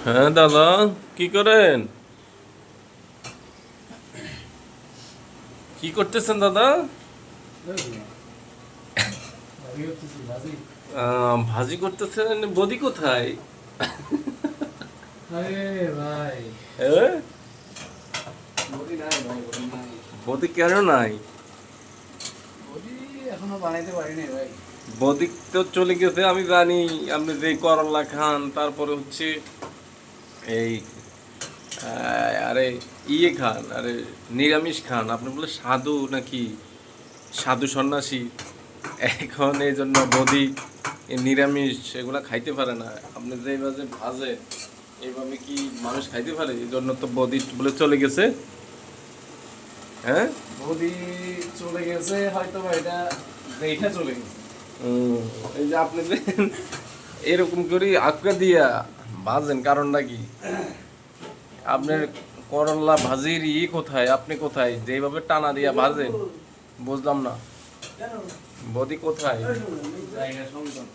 হ্যাঁ দাদা, কি করেন? কি করতেছেন দাদা? ভাজি করতেছেন? বদি কোথায়? আরে ভাই, হ্যাঁ, বডি নাই ভাই, বডি নাই। বদি কেন নাই? বডি এখনো বানাইতে পারি নাই ভাই। বদি তো চলে গেছে, আমি জানি। আপনি যে করলা খান, তারপরে হচ্ছে এই আরে ইয়ে খান, আরে নিরামিষ খান। আপনি বলে সাধু নাকি, সাধু সন্ন্যাসী। এখন এই জন্য বদি নিরামিষ এগুলা খাইতে পারে না। আপনি যেভাবে ভাজে এইভাবে কি মানুষ খাইতে পারে? এই জন্য তো বদি বলে চলে গেছে। হ্যাঁ, বডি চলে গেছে হয়তো বা এটা দেখে চলে গেছে। উম, এই যে আপনি যে এরকম করে আঁকা দিয়া ভাজেন, কারণটা কি? আপনার করলা ভাজির কোথায়? আপনি কোথায় যেভাবে টানা দিয়া ভাজেন? বুঝলাম না, বদি কোথায়? জায়গা সংকট।